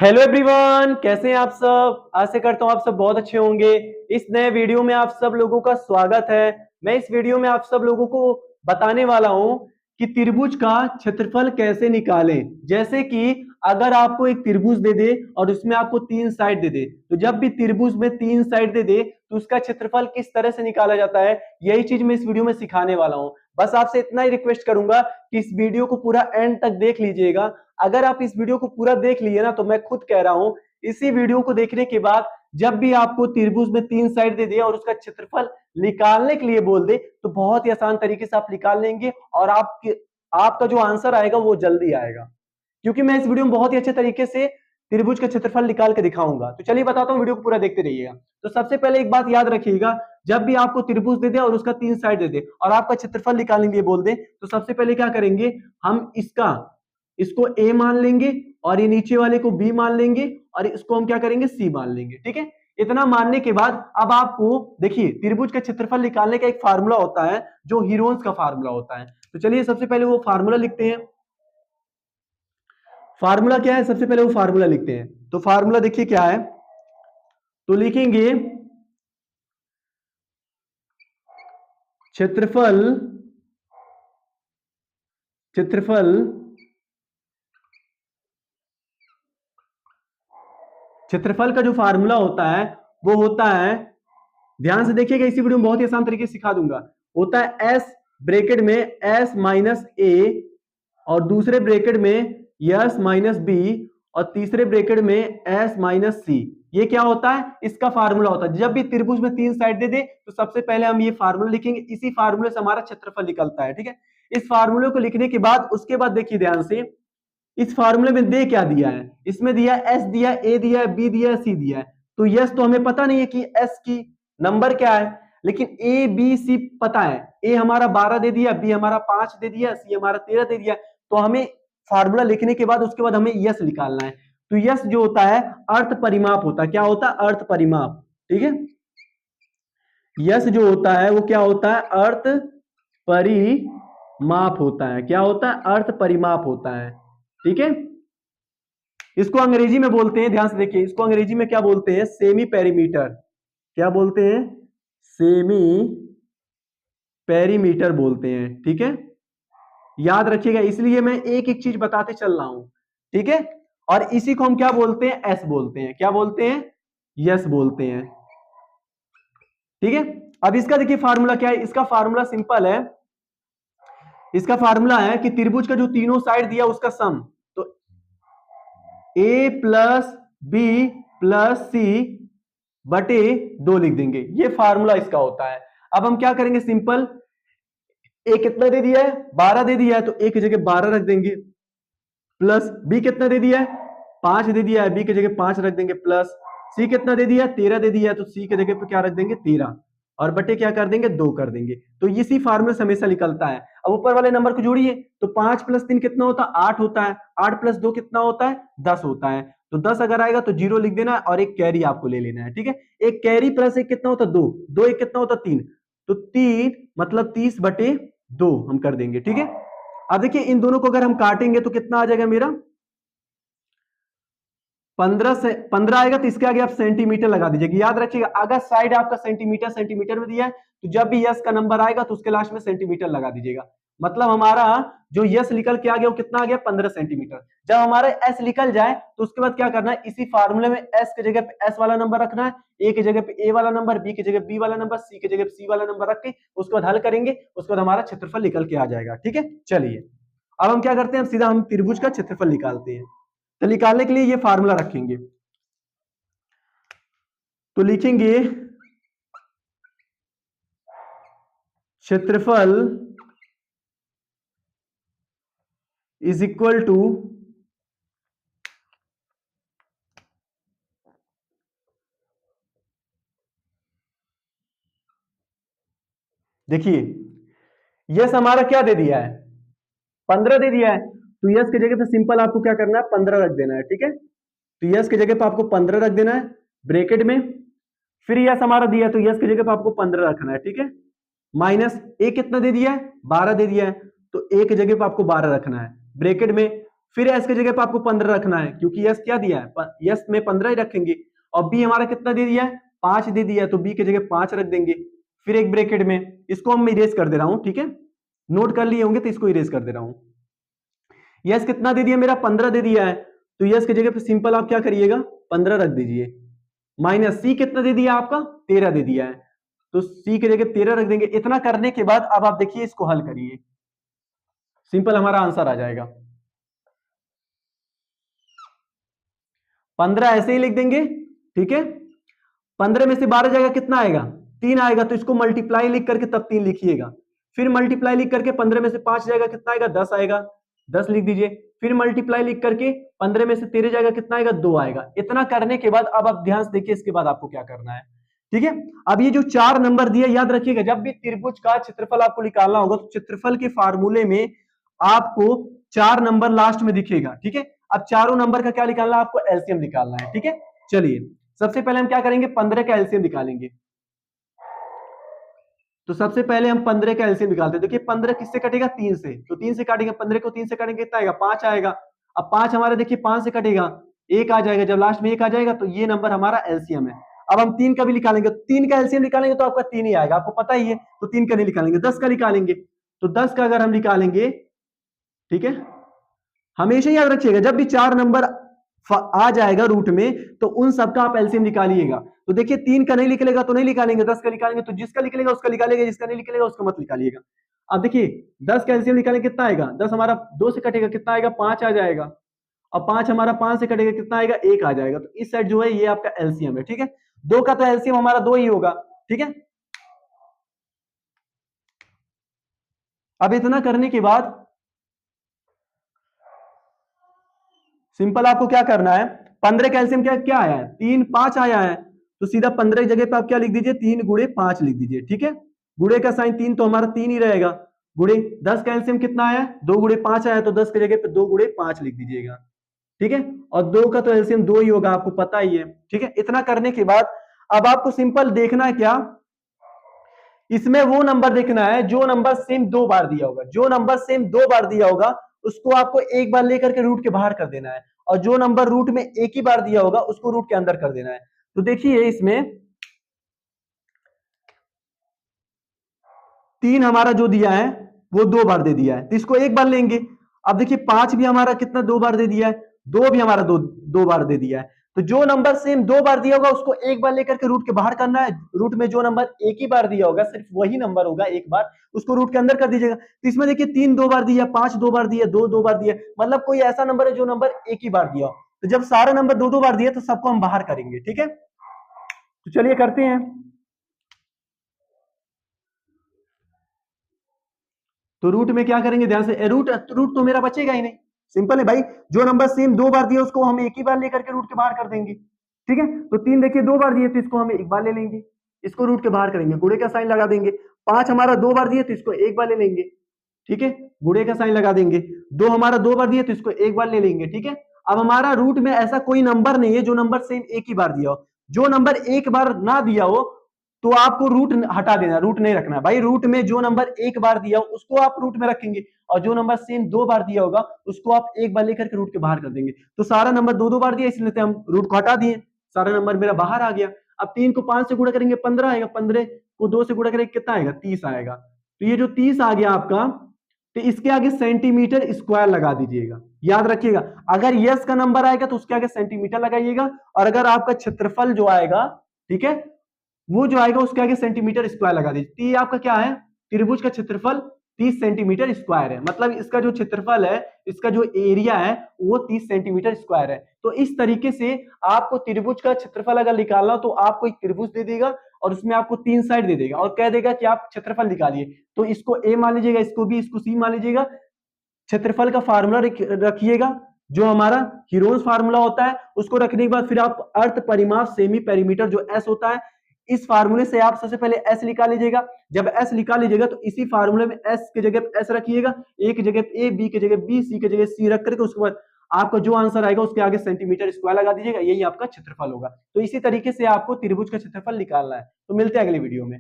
Hello everyone, कैसे हैं आप सब। आशा करता हूं आप सब बहुत अच्छे होंगे। इस नए वीडियो में आप सब लोगों का स्वागत है। मैं इस वीडियो में आप सब लोगों को बताने वाला हूं कि त्रिभुज का क्षेत्रफल कैसे निकालें। जैसे कि अगर आपको एक त्रिभुज दे दे और उसमें आपको तीन साइड दे दे, तो जब भी त्रिभुज में तीन साइड दे दे तो उसका क्षेत्रफल किस तरह से निकाला जाता है, यही चीज मैं इस वीडियो में सिखाने वाला हूं। बस आपसे इतना ही रिक्वेस्ट करूंगा कि इस वीडियो को पूरा एंड तक देख लीजिएगा। अगर आप इस वीडियो को पूरा देख लिए ना, तो मैं खुद कह रहा हूं, इसी वीडियो को देखने के बाद जब भी आपको त्रिभुज में तीन साइड दे दे और उसका क्षेत्रफल निकालने के लिए बोल दे, तो बहुत ही आसान तरीके से आप निकाल लेंगे और आपका जो आंसर आएगा वो जल्दी आएगा, क्योंकि मैं इस वीडियो में बहुत ही अच्छे तरीके से त्रिभुज का क्षेत्रफल निकाल के दिखाऊंगा। तो चलिए बताता हूं, वीडियो को पूरा देखते रहिएगा। तो सबसे पहले एक बात याद रखिएगा, जब भी आपको त्रिभुज दे दे और उसका तीन साइड दे दे और आपका क्षेत्रफल निकालने के लिए बोल दे, तो सबसे पहले क्या करेंगे, हम इसको ए मान लेंगे और ये नीचे वाले को बी मान लेंगे और इसको हम क्या करेंगे, सी मान लेंगे। ठीक है, इतना मानने के बाद अब आपको देखिए, त्रिभुज का क्षेत्रफल निकालने का एक फार्मूला होता है जो हीरोन्स का फार्मूला होता है। तो चलिए सबसे पहले वो फार्मूला लिखते हैं। फार्मूला क्या है, सबसे पहले वो फार्मूला लिखते हैं। तो फार्मूला देखिए क्या है, तो लिखेंगे क्षेत्रफल क्षेत्रफल क्षेत्रफल का जो फार्मूला होता है वो होता है, ध्यान से देखिएगा, इसी वीडियो में बहुत ही आसान तरीके से सिखा दूंगा। होता है एस ब्रैकेट में एस माइनस ए और दूसरे ब्रैकेट में यस माइनस बी और तीसरे ब्रैकेट में एस माइनस सी। ये क्या होता है, इसका फार्मूला होता है। जब भी त्रिभुज में तीन साइड दे दे तो सबसे पहले हम ये फार्मूला लिखेंगे, इसी फार्मूले से हमारा क्षेत्रफल निकलता है। ठीक है, इस फार्मूले को लिखने के बाद उसके बाद देखिए ध्यान से, इस फार्मूले में दे क्या दिया है, इसमें दिया एस, दिया ए, दिया बी, दिया सी, दिया है। तो यस तो हमें पता नहीं है कि एस की नंबर क्या है, लेकिन ए बी सी पता है। ए हमारा 12 दे दिया, बी हमारा 5 दे दिया, सी हमारा 13 दे दिया। तो हमें फार्मूला लिखने के बाद उसके बाद हमें यस निकालना है। तो यस जो होता है अर्थ परिमाप होता है। क्या होता है, अर्थ परिमाप। ठीक है, यस जो होता है वो क्या होता है, अर्थ परिमाप होता है। क्या होता है, अर्थ परिमाप होता है। ठीक है, इसको अंग्रेजी में बोलते हैं, ध्यान से देखिए, इसको अंग्रेजी में क्या बोलते हैं, सेमी पेरीमीटर। क्या बोलते हैं, सेमी पेरीमीटर बोलते हैं। ठीक है, याद रखिएगा, इसलिए मैं एक एक चीज बताते चल रहा हूं। ठीक है, और इसी को हम क्या बोलते हैं, एस बोलते हैं। क्या बोलते हैं, यस बोलते हैं। ठीक है, अब इसका देखिए फार्मूला क्या है, इसका फार्मूला सिंपल है। इसका फार्मूला है कि त्रिभुज का जो तीनों साइड दिया उसका सम, तो ए प्लस बी प्लस सी बटे 2 लिख देंगे। ये फार्मूला इसका होता है। अब हम क्या करेंगे, सिंपल, ए कितना दे दिया है, 12 दे दिया है, तो ए की जगह 12 रख देंगे, प्लस बी कितना दे दिया है, 5 दे दिया है, बी की जगह 5 रख देंगे, प्लस सी कितना दे दिया है, 13 दे दिया है, तो सी की जगह पे क्या रख देंगे, 13, और बटे क्या कर देंगे, 2 कर देंगे। तो इसी फार्मूले से हमेशा निकलता है। अब ऊपर वाले नंबर को जोड़िए, तो 5 प्लस 3 कितना होता है, 8 होता है, 8 प्लस 2 कितना होता है, 10 होता है। तो 10 अगर आएगा तो 0 लिख देना और एक कैरी आपको ले लेना है। ठीक है, एक कैरी प्लस एक कितना होता है, 2, 2 एक कितना होता है, 3, तो 3 मतलब 30 बटे 2 हम कर देंगे। ठीक है, अब देखिए इन दोनों को अगर हम काटेंगे तो कितना आ जाएगा मेरा, 15 से 15 आएगा, तो इसके आगे आप सेंटीमीटर लगा दीजिएगा। याद रखिएगा, अगर साइड आपका सेंटीमीटर में दिया है तो जब भी यस का नंबर आएगा तो उसके लास्ट में सेंटीमीटर लगा दीजिएगा। मतलब हमारा जो यस निकल के आ गया वो कितना आ गया, 15 सेंटीमीटर। जब हमारा एस निकल जाए तो उसके बाद क्या करना है, इसी फार्मूले में एस की जगह पे एस वाला नंबर रखना है, ए की जगह पे ए वाला नंबर, बी की जगह बी वाला नंबर, सी की जगह सी वाला नंबर रख के उसके बाद हल करेंगे, उसके बाद हमारा क्षेत्रफल निकल के आ जाएगा। ठीक है, चलिए अब हम क्या करते हैं, सीधा हम त्रिभुज का क्षेत्रफल निकालते हैं। तो निकालने के लिए ये फार्मूला रखेंगे, तो लिखेंगे क्षेत्रफल इज इक्वल टू देखिए यस हमारा क्या दे दिया है, 15 दे दिया है, तो यस की जगह पे सिंपल आपको क्या करना है, 15 रख देना है। ठीक है, तो यस की जगह पे आपको 15 रख देना है ब्रैकेट में, फिर यस हमारा दिया है तो यस की जगह पे आपको 15 रखना है। ठीक है, माइनस ए कितना दे दिया है, 12 दे दिया है, तो ए की जगह पे आपको 12 रखना है ब्रैकेट में, फिर एस की जगह पे आपको 15 रखना है, क्योंकि यस क्या दिया है, यस में 15 ही रखेंगे। और बी हमारा कितना दे दिया है, 5 दे दिया है, तो बी की जगह 5 रख देंगे। फिर एक ब्रैकेट में, इसको हम इरेज कर दे रहा हूं, ठीक है, नोट कर लिए होंगे तो इसको इरेज कर दे रहा हूं। यस कितना दे दिया, मेरा 15 दे दिया है, तो यस की जगह पे सिंपल आप क्या करिएगा, 15 रख दीजिए। माइनस सी कितना दे दिया आपका, 13 दे दिया है, तो सी की जगह 13 रख देंगे। इतना करने के बाद अब आप देखिए इसको हल करिए, सिंपल हमारा आंसर आ जाएगा। 15 ऐसे ही लिख देंगे, ठीक है। 15 में से 12 जाएगा, कितना आएगा, 3 आएगा, तो इसको मल्टीप्लाई लिख करके तब 3 लिखिएगा। फिर मल्टीप्लाई लिख करके 15 में से 5 जाएगा, कितना आएगा, 10 आएगा, 10 लिख दीजिए। फिर मल्टीप्लाई लिख करके 15 में से 13 जाएगा, कितना आएगा, 2 आएगा। इतना करने के बाद अब आप ध्यान से देखिए, इसके बाद आपको क्या करना है, ठीक है। अब ये जो 4 नंबर दिया, याद रखिएगा, जब भी त्रिभुज का क्षेत्रफल आपको निकालना होगा तो क्षेत्रफल के फार्मूले में आपको 4 नंबर लास्ट में दिखेगा, ठीक है। अब चारों नंबर का क्या निकालना है, आपको एलसीएम निकालना है, ठीक है। चलिए सबसे पहले हम क्या करेंगे, 15 का एलसीएम निकालेंगे। तो सबसे पहले हम 15 का एलसीएम निकालते हैं। देखिए 15 किससे कटेगा, 3 से, तो 3 से काटेंगे, 15 को 3 से काटेंगे कितना आएगा, 5 आएगा। अब 5 हमारा देखिए 5 से कटेगा, 1 आ जाएगा, जब लास्ट में 1 आ जाएगा तो ये नंबर हमारा एलसीएम है। अब हम 3 का भी निकालेंगे, 3 का एलसीएम निकालेंगे तो आपका 3 ही आएगा, आपको पता ही है, तो 3 का नहीं निकालेंगे, 10 का निकालेंगे। तो 10 का अगर हम निकालेंगे, ठीक है, हमेशा याद रखिएगा जब भी 4 नंबर आ जाएगा रूट में तो उन सबका आप एलसीएम निकालिएगा। तो देखिए 3 का नहीं निकलेगा तो नहीं निकालेंगे, 10 का निकालेंगे, तो जिसका निकलेगा उसका निकालेगा, जिसका नहीं निकलेगा उसका मत निकालिएगा। अब देखिए 10 का एलसीएम निकालेंगे, कितना आएगा, 10 हमारा 2 से कटेगा, कितना आएगा, 5 आ जाएगा। और 5 हमारा 5 से कटेगा, कितना आएगा, 1 आ जाएगा। तो इस साइड जो है ये आपका एलसीएम है, ठीक है। 2 का तो एलसीएम हमारा 2 ही होगा, ठीक है। अब इतना करने के बाद सिंपल आपको क्या करना है, 15 कैल्शियम क्या क्या आया है, 3 5 आया है, तो सीधा 15 की जगह पे आप क्या लिख दीजिए, 3 गुणे 5 लिख दीजिए, ठीक है। गुणे का साइन 3 तो हमारा 3 ही रहेगा। गुणे 10 कैल्शियम कितना आया, 2 गुणे 5 आया, तो 10 की जगह पे 2 गुणे 5 लिख दीजिएगा, ठीक है। और 2 का तो एलसीएम 2 ही होगा, आपको पता ही है, ठीक है। इतना करने के बाद अब आपको सिंपल देखना है क्या, इसमें वो नंबर देखना है जो नंबर सेम 2 बार दिया होगा। जो नंबर सेम 2 बार दिया होगा उसको आपको एक बार लेकर के रूट के बाहर कर देना है, और जो नंबर रूट में एक ही बार दिया होगा उसको रूट के अंदर कर देना है। तो देखिए इसमें 3 हमारा जो दिया है वो 2 बार दे दिया है, तो इसको एक बार लेंगे। अब देखिए 5 भी हमारा कितना 2 बार दे दिया है, 2 भी हमारा 2 बार दे दिया है। तो जो नंबर सेम 2 बार दिया होगा उसको एक बार लेकर के रूट के बाहर करना है। रूट में जो नंबर एक ही बार दिया होगा, सिर्फ वही नंबर होगा एक बार, उसको रूट के अंदर कर दीजिएगा। तो इसमें देखिए 3 2 बार दिया, 5 2 बार दिया, 2 2 बार दिया, मतलब कोई ऐसा नंबर है जो नंबर एक ही बार दिया हो। तो जब सारे नंबर 2 2 बार दिए तो सबको हम बाहर करेंगे, ठीक है। तो चलिए करते हैं। तो रूट में क्या करेंगे, ध्यान से, रूट रूट तो मेरा बचेगा ही नहीं, सिंपल है भाई। जो नंबर सेम 2 बार दिया उसको हम एक ही बार लेकर के रूट के बाहर कर देंगे, ठीक है। तो 3 देखिए 2 बार दिए तो इसको हम एक बार ले लेंगे, इसको रूट के बाहर करेंगे, गुणे का साइन लगा देंगे। 5 हमारा 2 बार दिए तो इसको एक बार ले लेंगे, ठीक है, गुणे का साइन लगा देंगे। 2 हमारा 2 बार दिए तो इसको एक बार ले लेंगे, ठीक है। अब हमारा रूट में ऐसा कोई नंबर नहीं है जो नंबर सेम एक ही बार दिया हो। जो नंबर एक बार ना दिया हो तो आपको रूट हटा देना, रूट नहीं रखना भाई। रूट में जो नंबर एक बार दिया हो उसको आप रूट में रखेंगे, और जो नंबर सेम 2 बार दिया होगा उसको आप एक बार लेकर के रूट के बाहर कर देंगे। तो सारा नंबर 2 2 बार दिया इसलिए हम रूट को हटा दिए, सारा नंबर मेरा बाहर आ गया। अब 3 को 5 से गुणा करेंगे 15 आएगा, 15 को 2 से गुणा करेंगे कितना आएगा, 30 आएगा। तो ये जो 30 आ गया आपका, तो इसके आगे सेंटीमीटर स्क्वायर लगा दीजिएगा। याद रखिएगा अगर यस का नंबर आएगा तो उसके आगे सेंटीमीटर लगाइएगा, और अगर आपका क्षेत्रफल जो आएगा, ठीक है, वो जो आएगा उसके आगे सेंटीमीटर स्क्वायर लगा दीजिए। तो ये आपका क्या है, त्रिभुज का क्षेत्रफल 30 सेंटीमीटर स्क्वायर है, मतलब इसका जो क्षेत्रफल है, इसका जो एरिया है वो 30 सेंटीमीटर स्क्वायर है। तो इस तरीके से आपको त्रिभुज का क्षेत्रफल अगर निकालना हो तो आपको एक त्रिभुज दे देगा और उसमें आपको 3 साइड दे देगा और कह देगा कि आप क्षेत्रफल निकालिए। तो इसको ए मान लीजिएगा, इसको बी, इसको सी मान लीजिएगा। क्षेत्रफल का फार्मूला रखिएगा जो हमारा हीरोन्स फार्मूला होता है, उसको रखने के बाद फिर आप अर्थ परिमाप सेमी पेरीमीटर जो एस होता है, इस फार्मूले से आप सबसे पहले एस निकाल लीजिएगा। जब एस निकाल लीजिएगा तो इसी फार्मूले में एस की जगह एस रखिएगा, ए की जगह ए, बी की जगह बी, सी की जगह सी रख करके उसके बाद आपका जो आंसर आएगा उसके आगे सेंटीमीटर स्क्वायर लगा दीजिएगा, यही आपका क्षेत्रफल होगा। तो इसी तरीके से आपको त्रिभुज का क्षेत्रफल निकालना है। तो मिलते हैं अगले वीडियो में।